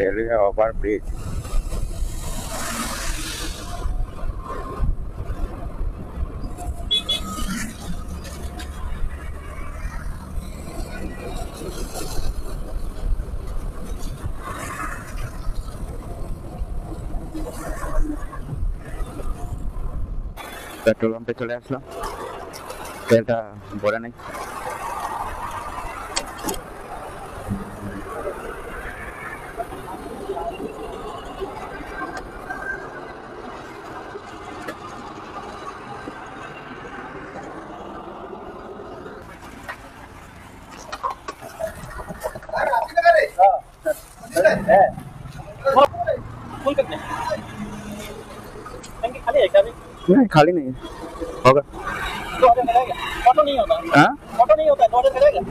Railway over bridge. Petrol pump पे चले আসলাম, তেলটা ভরে নাই। नहीं खाली नहीं है, होगा 2000 नहीं होता। हाँ? ऑटो नहीं होता, 2000 का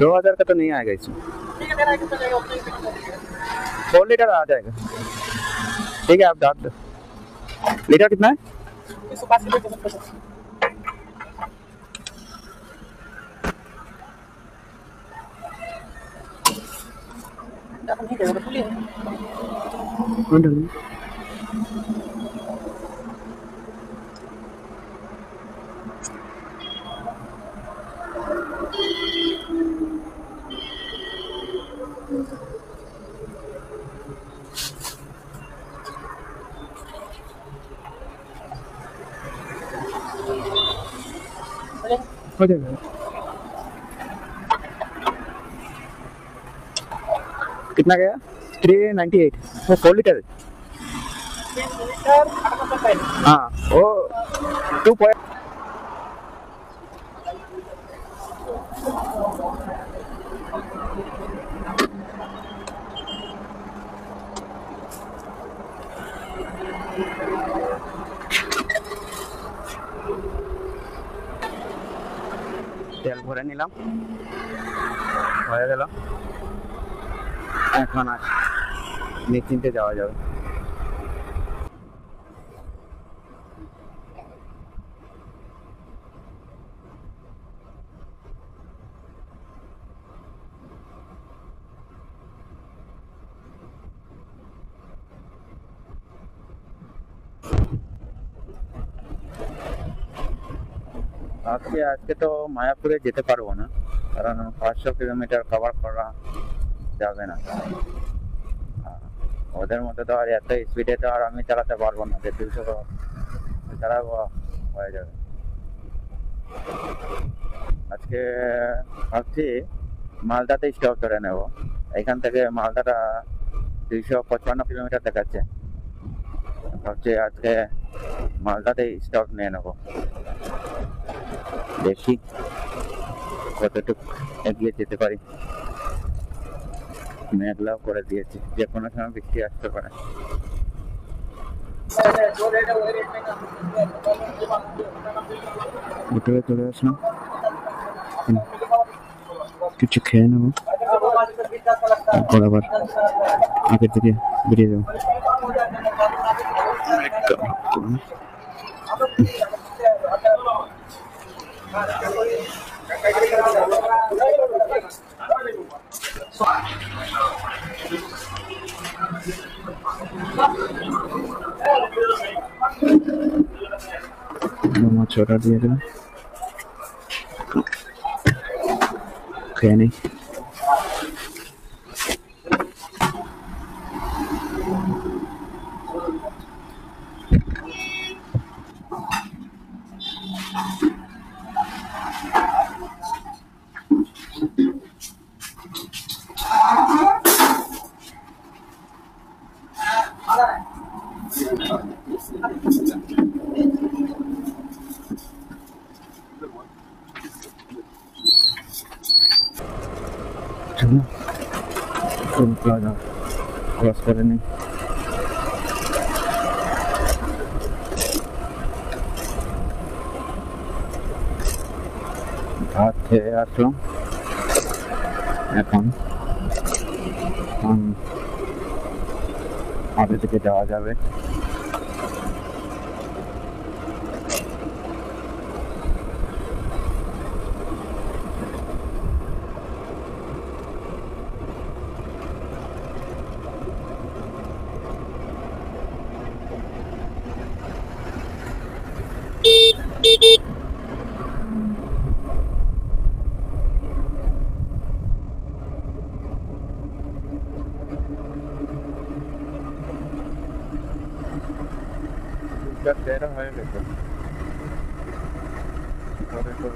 2000 का तो नहीं आएगा इसमें। ठीक है, मेरा कितना जाएगा उतना ही 4 लीटर आ जाएगा। ठीक है, आप डाल दो। लीटर कितना है? 180 रुपये का 50। नहीं देगा फुली है। हो जाएगा। कितना गया? 398। वो 4 लीटर है। हाँ, वो 2 তেল ভরে নিলাম, হয়ে গেল। এখন আর নিশ্চিন্তে যাওয়া যাবে। আজকে তো মায়াপুরে যেতে পারবো না, কারণ 500 কিলোমিটার কভার করা যাবে না। ওদের মধ্যে তো আর এত স্পিডে তো আর আমি চালাতে পারবো না, যে 200 চালাবো হয়ে যাবে। আজকে ভাবছি মালদাতে স্টপ করে নেব। এখান থেকে মালদাটা 255 কিলোমিটার দেখাচ্ছে। ভাবছি আজকে মালদাতে স্টপ নিয়ে নেব, দেখি কতটুকু এগিয়ে যেতে পারি। মেঘলাও করে দিয়েছে, যে কোনো সময় বৃষ্টি আসতে পারে। হোটেলে চলে আসলাম, কিছু খেয়ে নেবো, তারপর আবার আগের দিকে বেরিয়ে যাবো। মাছ অর্ডার দিয়ে দেবেন, খেয়ে নেই। टोल प्लाजा क्रॉस করে নেই। ভাত খেয়ে আসলাম, এখন আগে থেকে যাওয়া যাবে। 11:13 হয়ে গেছে। পরে তো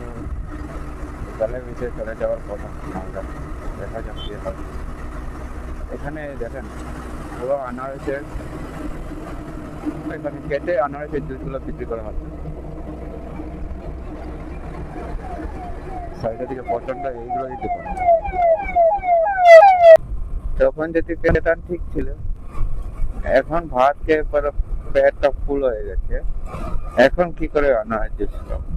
বিকালের ভিতরে চলে যাওয়ার কথা মালদা। দেখা যাক কি হয়। এখানে দেখেন পুরো আনারসের, এখানে কেটে আনারসের জুসগুলো বিক্রি করা হচ্ছে। সাইডের দিকে প্রচন্ড এইগুলো দিতে পারে। তখন যদি পেটটা ঠিক ছিল, এখন ভাত খেয়ে পরে পেটটা ফুল হয়ে গেছে, এখন কি করে আনারস জুস খাবো?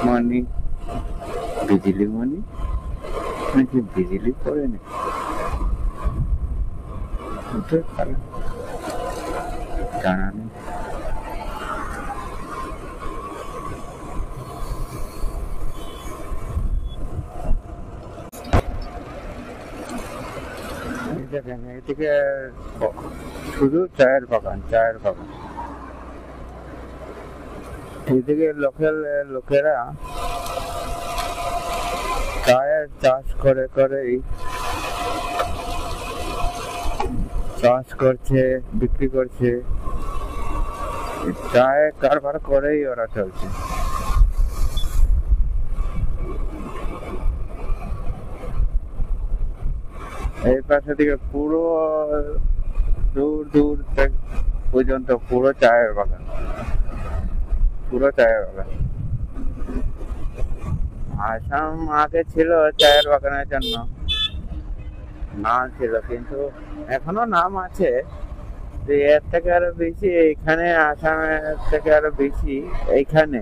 মানি বিজলি মানি নাকি বিজলি পড়ে না, জানা নেই। দেখেন এদিকে শুধু চায়ের বাগান, চায়ের বাগান। এদিকে লোকেরা চায়ের চাষ করেই চাষ করছে, বিক্রি করছে, চায়ের কারবার করেই ওরা চলছে। এই পাশে দিকে পুরো দূর পর্যন্ত পুরো চায়ের বাগান, পুরো চায়ের বাগান। আসাম আগে ছিল চায়ের বাগানের জন্য নাম ছিল, কিন্তু এখনো নাম আছে। এর থেকে আরো বেশি এইখানে, আসামের থেকে আরো বেশি এইখানে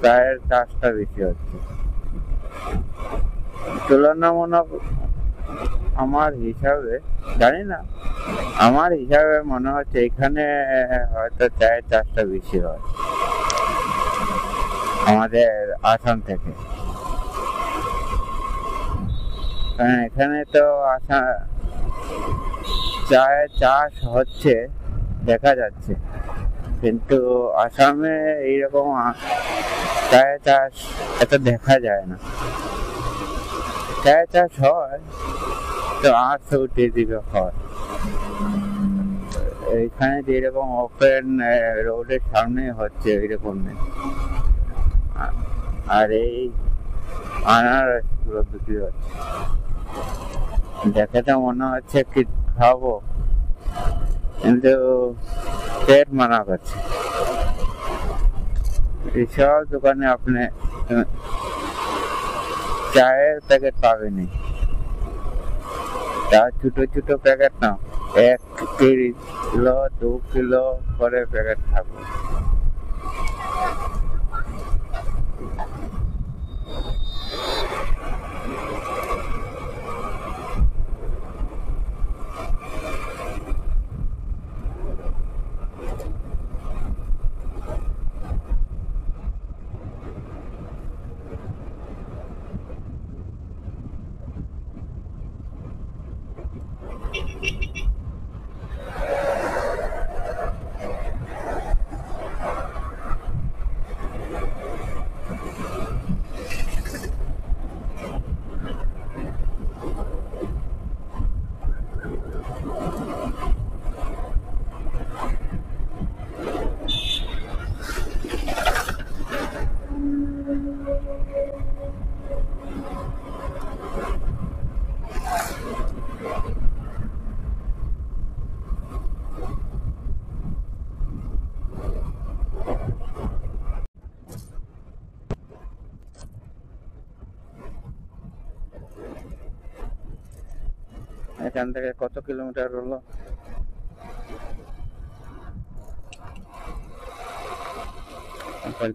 চায়ের চাষটা বেশি হচ্ছে তুলনামূলক। আমার হিসাবে, জানি না, আমার হিসাবে মনে হচ্ছে এখানে হয়তো চায়ের চাষটা বেশি হয় আমাদের আসাম থেকে। কারণ এখানে তো চায়ের চাষ হচ্ছে দেখা যাচ্ছে, কিন্তু আসামে এইরকম চায়ের চাষ এত দেখা যায় না। চায়ের চাষ হয় তো 800 দিকে হয়। এখানে যেরকম ওপেন রোডের সামনে হচ্ছে ওইরকম নেই। আর এই আনারস গুলো বিক্রি হচ্ছে, দেখে তো মনে হচ্ছে কি খাবো, কিন্তু পেট মানা করছে। এইসব দোকানে আপনি চায়ের প্যাকেট পাবেনি, চা ছোট ছোট প্যাকেট না, 1 কিলো 2 কিলো করে প্যাকেট থাকবে। এখান থেকে কত কিলোমিটার হলো?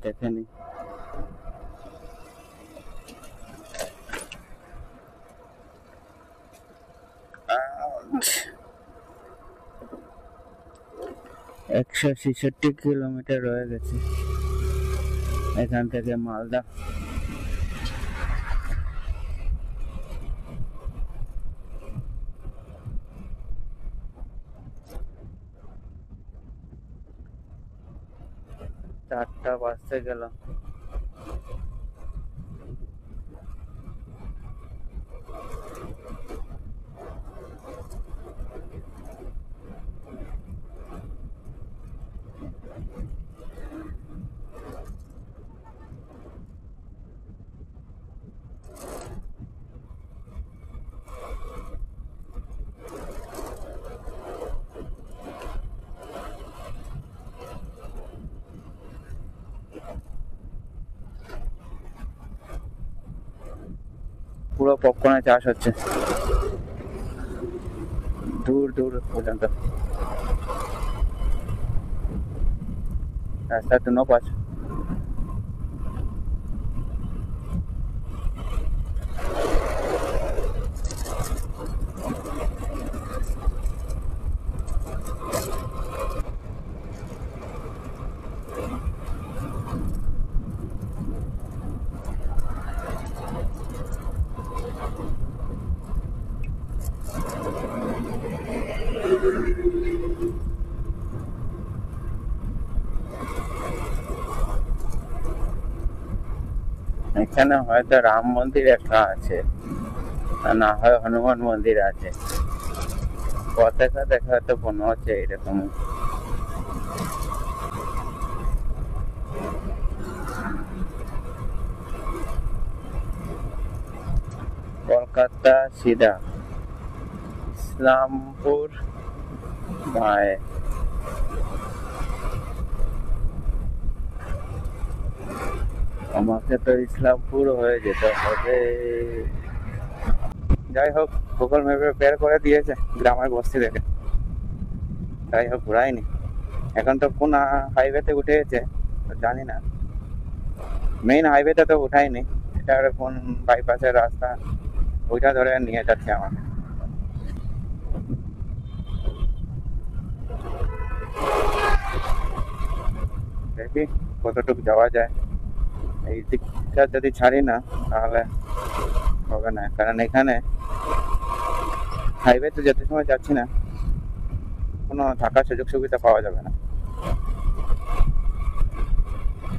দেখেনি। একশো 66 কিলোমিটার রয়ে গেছে এখান থেকে মালদা। 4টা বাজতে গেল। পুরো পপকর্নের চাষ হচ্ছে দূর দূর পর্যন্ত, রাস্তা তো নো পাস। এখানে হয়তো রাম মন্দির একটা আছে, আর না হয় হনুমান মন্দির আছে। পতাকা দেখা তো মনে হচ্ছে এরকম। কলকাতা সিধা ইসলামপুর বাঁয়ে। আমাকে তো ইসলামপুর হয়ে যেতে হবে। যাই হোক, গুগল ম্যাপে বের করে দিয়েছে গ্রামের বস্তি দেখে। যাই হোক, ঘুরাইনি। এখন তো কোন হাইওয়েতে উঠে গেছে জানি না, মেইন হাইওয়েতে তো উঠাইনি। এটা কোন বাইপাসের রাস্তা, ওইটা ধরে নিয়ে যাচ্ছে আমাকে। দেখি কতটুকু যাওয়া যায়। এই দিকটা যদি ছাড়ি না তাহলে হবে না, কারণ এখানে হাইওয়েতে যেতে সময় যাচ্ছি না, কোনো থাকার সুযোগ সুবিধা পাওয়া যাবে না।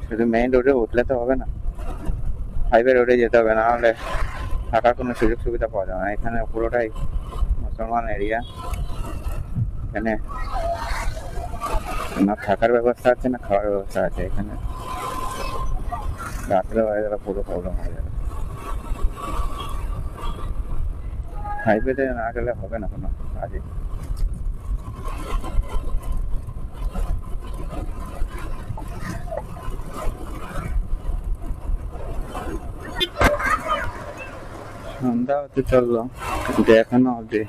শুধু মেইন রোডে উঠলে তো হবে না, হাইওয়ে রোডে যেতে হবে, না হলে থাকার কোনো সুযোগ সুবিধা পাওয়া যাবে না। এখানে পুরোটাই মুসলমান এরিয়া, এখানে না থাকার ব্যবস্থা আছে না খাওয়ার ব্যবস্থা আছে। এখানে রাত্রে হয়ে গেলে পুরো প্রবলেম হয়ে যাবে। হাইওয়েতে না গেলে হবে না কোনো কাজে। সন্ধ্যা হতে চললো, কিন্তু এখনো অব্দি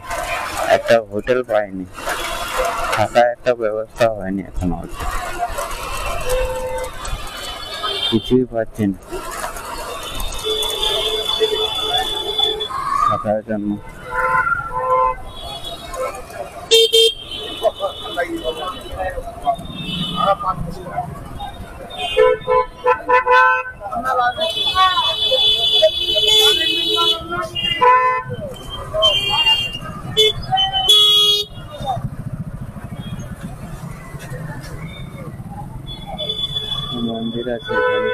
একটা হোটেল পাইনি, থাকার একটা ব্যবস্থা হয়নি এখনো অব্দি, কিছুই পাচ্ছি না থাকার জন্য। মন্দির আছে এখানে।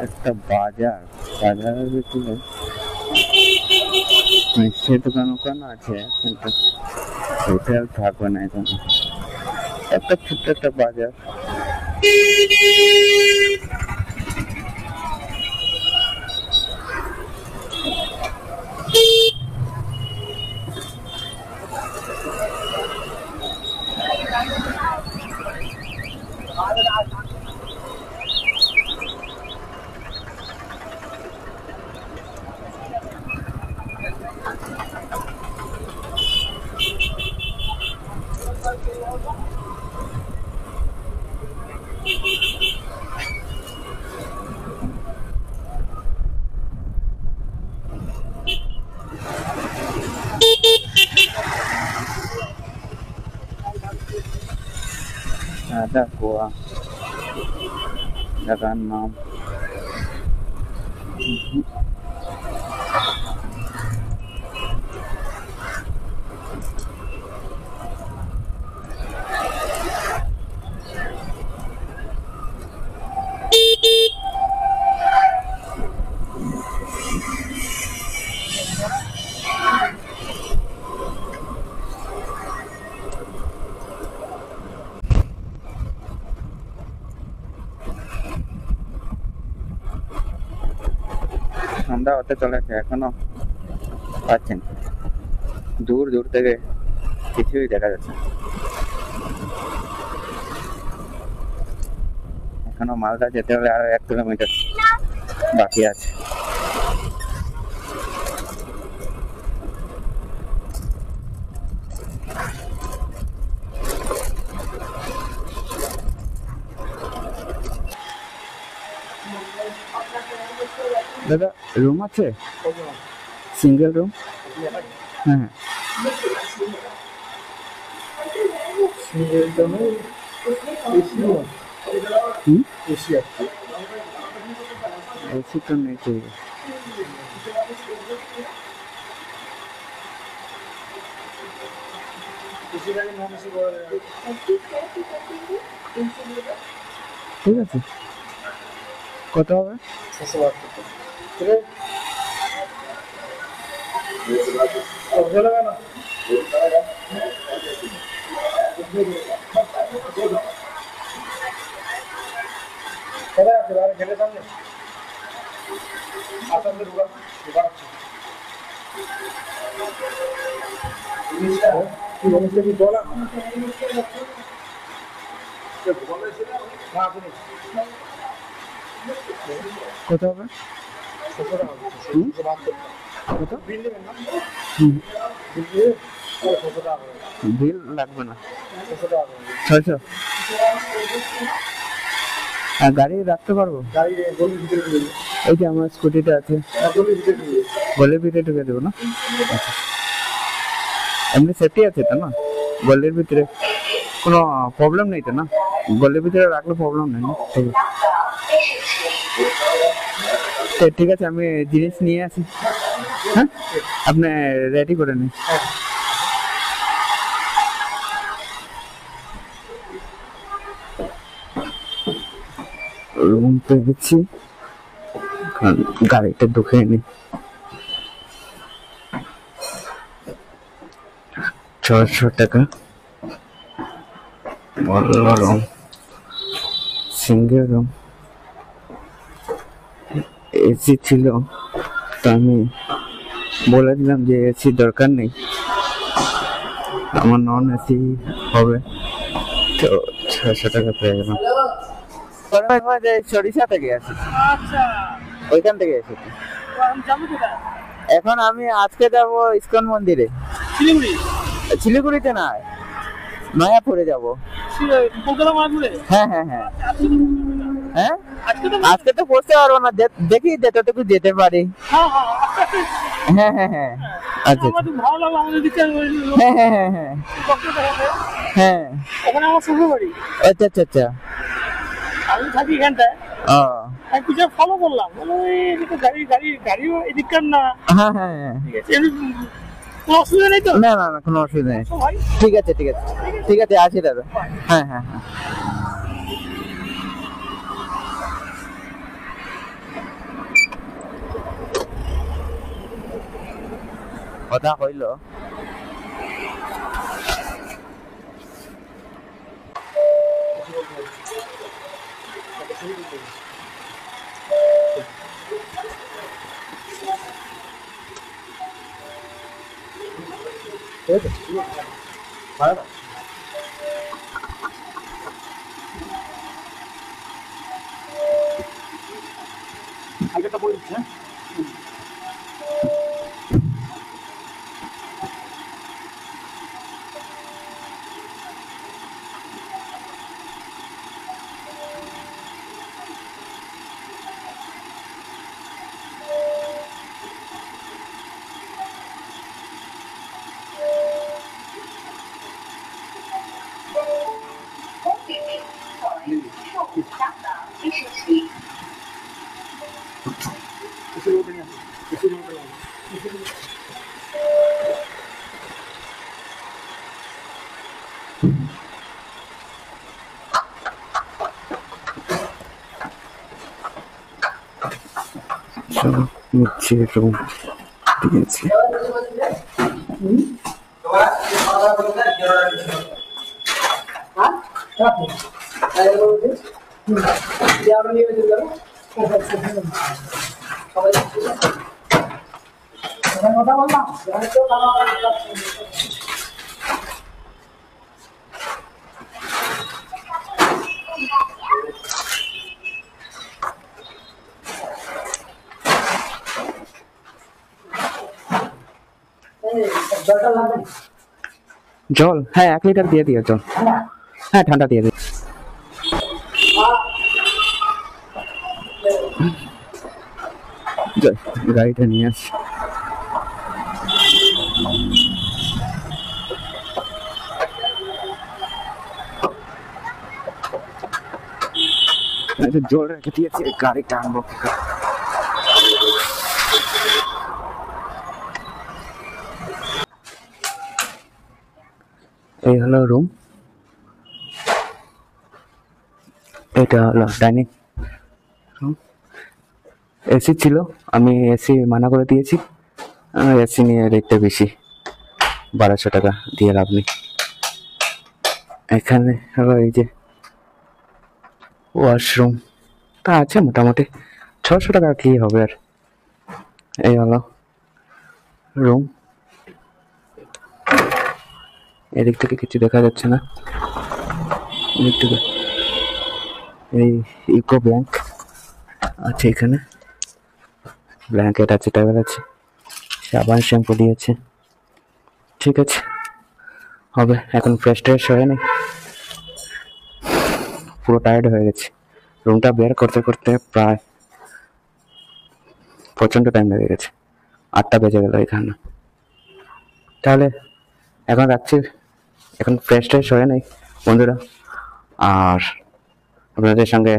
একটা বাজার, বাজারের ভিতরে মিষ্টির দোকান ওখান আছে, কিন্তু হোটেল থাকবে না এখানে। একটা ছোট্ট একটা বাজার। ada kuah dengan nom. সন্ধ্যা হতে চলেছে, এখনো পাচ্ছেন দূর দূর থেকে কিছুই দেখা যাচ্ছে। এখনো মালদা যেতে হলে আরো 1 কিলোমিটার বাকি আছে। দাদা রুম আছে, সিঙ্গেল রুম? হ্যাঁ হ্যাঁ। এসি তো নেই তো। ঠিক আছে, কত হবে? কত হবে? বিল লাগবে না, 600। আর গাড়ি রাখতে পারবো? এই যে আমার স্কুটিটা আছে, গলির ভিতরে ঢুকে দেবো না? এমনি সেফটি আছে তো না? গলির ভিতরে কোনো প্রবলেম নেই তো না? গলির ভিতরে রাখলে প্রবলেম নেই না? তো ঠিক আছে, আমি জিনিস নিয়ে আসি। হ্যাঁ, আপনি রেডি করে নিন। রুম পেয়েছি, গাড়িটা ঢুকে নি। 600 টাকা বড় রুম, সিঙ্গেল রুম, এসি ছিল তো আমি বলে দিলাম যে এসি দরকার নেই, আমার নন এসি হবে, তো 600 টাকা পেয়ে গেলাম। সরিষা থেকে আসি, ওইখান থেকে এসেছি। এখন আমি আজকে যাব ইসকন মন্দিরে। শিলিগুড়িতে না, মায়াপুরে যাব। হ্যাঁ হ্যাঁ হ্যাঁ হ্যাঁ, আজকে তো পড়তে পারবো না, দেখি যতটুকু যেতে পারি। হ্যাঁ হ্যাঁ হ্যাঁ, আচ্ছা হ্যাঁ হ্যাঁ হ্যাঁ হ্যাঁ হ্যাঁ, আচ্ছা আচ্ছা আচ্ছা, আমি থাকি এখানটায়। আমি পিছনে ফলো করলাম, গাড়িও এদিককার না। হ্যাঁ হ্যাঁ হ্যাঁ, কোনো অসুবিধা নেই তো? না না না, কোনো অসুবিধা নেই। ঠিক আছে ঠিক আছে ঠিক আছে, আসি দাদা। হ্যাঁ হ্যাঁ হ্যাঁ। কথা হইল। আগেটা বলে দিচ্ছি। Okay. নিচে রুম দিয়েছে। জল, হ্যাঁ 1 লিটার দিয়ে দিও জল। হ্যাঁ ঠান্ডা দিয়ে দিও। গাড়িটা নিয়ে আসি। জল রেখে দিয়েছি, গাড়িটা আনবো কি করে? এই হলো রুম, এটা হলো ডাইনিং রুম। এসি ছিল, আমি এসি মানা করে দিয়েছি। এসি নিয়ে রেটটা বেশি, 1200 টাকা দিয়ে লাভ নেই। এখানে হলো এই যে ওয়াশরুম, তা আছে মোটামুটি 600 টাকা কি হবে আর। এই হলো রুম, এদিক থেকে কিছু দেখা যাচ্ছে না, এদিক থেকে এই ইউকো ব্যাংক আছে, এখানে ব্ল্যাঙ্কেট আছে, টাওয়েল আছে, সাবান শ্যাম্পু দিয়েছে। ঠিক আছে, হবে। এখন ফ্রেশ ট্রেশ হয়ে নেই, পুরো টায়ার্ড হয়ে গেছে। রুমটা বের করতে করতে প্রায় প্রচণ্ড টাইম লেগে গেছে, 8টা বেজে গেল এখানে। তাহলে এখন রাখছি, এখন ফ্রেশ ট্রেশ হয়ে নেই বন্ধুরা, আর আপনাদের সঙ্গে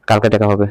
কালকে দেখা হবে।